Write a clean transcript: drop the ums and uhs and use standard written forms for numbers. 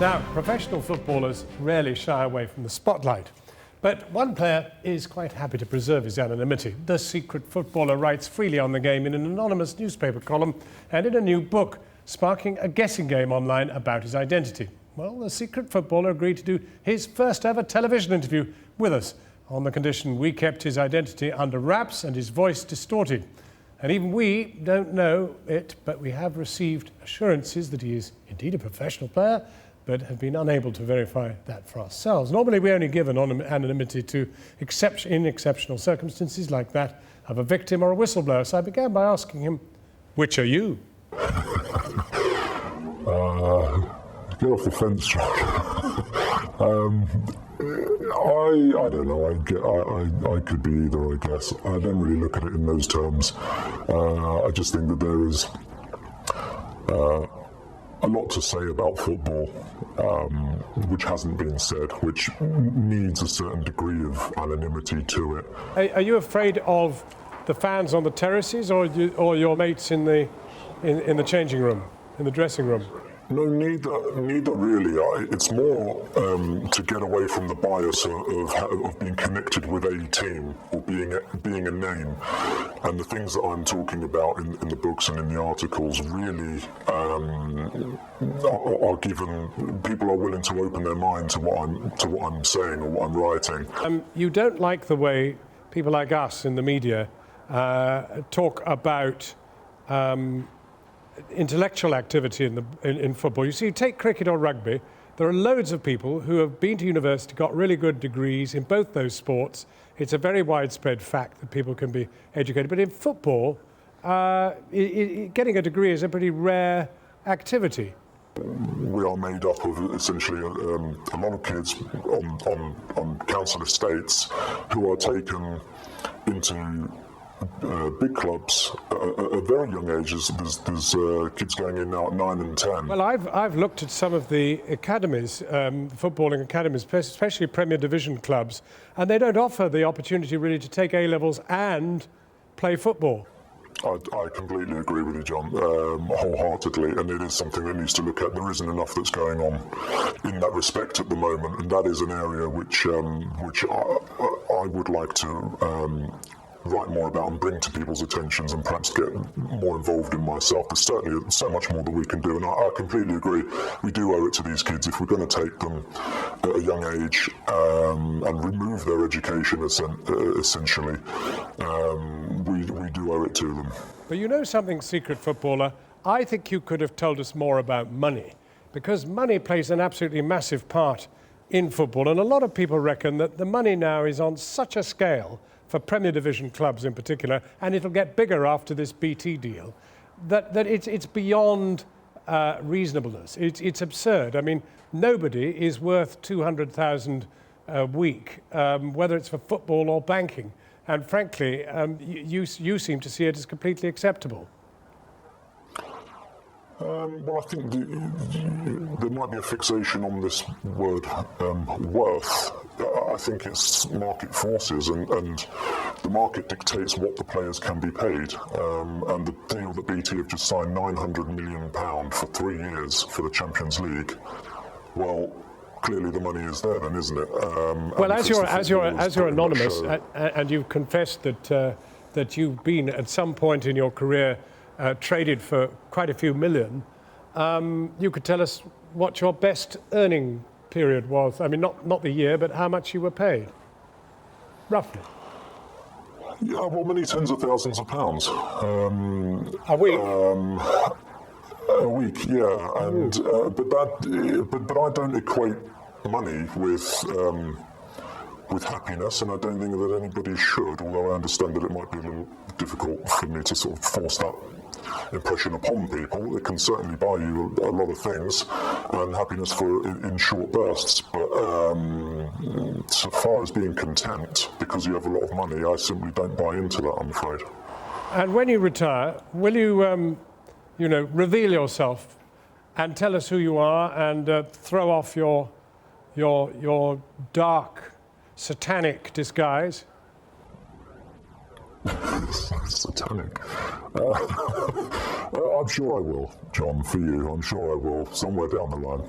Now, professional footballers rarely shy away from the spotlight. But one player is quite happy to preserve his anonymity. The secret footballer writes freely on the game in an anonymous newspaper column and in a new book, sparking a guessing game online about his identity. Well, the secret footballer agreed to do his first ever television interview with us on the condition we kept his identity under wraps and his voice distorted. And even we don't know it, but we have received assurances that he is indeed a professional player, but have been unable to verify that for ourselves. Normally we only give anonymity to in exceptional circumstances like that of a victim or a whistleblower. So I began by asking him, which are you? Get off the fence, John. I don't know. I could be either, I guess. I don't really look at it in those terms. I just think that there is a lot to say about football, which hasn't been said, which needs a certain degree of anonymity to it. Are you afraid of the fans on the terraces, or your mates in the changing room, in the dressing room? No, neither really. It's more to get away from the bias of being connected with a team or being a name. And the things that I'm talking about in the books and in the articles really are given. People are willing to open their mind to what I'm saying or what I'm writing. You don't like the way people like us in the media talk about intellectual activity in football. You see, take cricket or rugby, there are loads of people who have been to university, got really good degrees in both those sports. It's a very widespread fact that people can be educated. But in football, getting a degree is a pretty rare activity. We are made up of essentially a lot of kids on council estates who are taken into big clubs at very young ages. There's kids going in now at 9 and 10. Well, I've looked at some of the academies, footballing academies, especially Premier Division clubs, and they don't offer the opportunity really to take A-levels and play football. I completely agree with you, John, wholeheartedly, and it is something that needs to look at. There isn't enough that's going on in that respect at the moment, and that is an area which I would like to write more about and bring to people's attentions and perhaps get more involved in myself. There's certainly so much more that we can do, and I completely agree. We do owe it to these kids if we're going to take them at a young age and remove their education essentially. We do owe it to them. But you know something, secret footballer? I think you could have told us more about money, because money plays an absolutely massive part in football, and a lot of people reckon that the money now is on such a scale for Premier Division clubs in particular, and it'll get bigger after this BT deal, that it's beyond reasonableness. It's absurd. I mean, nobody is worth 200,000 a week, whether it's for football or banking. And frankly, you seem to see it as completely acceptable. Well, I think there might be a fixation on this word worth. I think it's market forces, and the market dictates what the players can be paid. And the deal that BT have just signed, £900 million for 3 years for the Champions League. Well, clearly the money is there, then, isn't it? Well, as you're anonymous, and you've confessed that you've been at some point in your career traded for quite a few million, you could tell us what your best earning period was. I mean, not the year, but how much you were paid, roughly. Yeah, well, many tens of thousands of pounds. A week? A week, yeah. And but I don't equate money with happiness, and I don't think that anybody should, although I understand that it might be a little difficult for me to sort of force that impression upon people. It can certainly buy you a lot of things, and happiness in short bursts, but so far as being content because you have a lot of money, I simply don't buy into that, I'm afraid. And when you retire, will you reveal yourself and tell us who you are, and throw off your dark satanic disguise? Satanic. I'm sure I will, John, for you. I'm sure I will, somewhere down the line.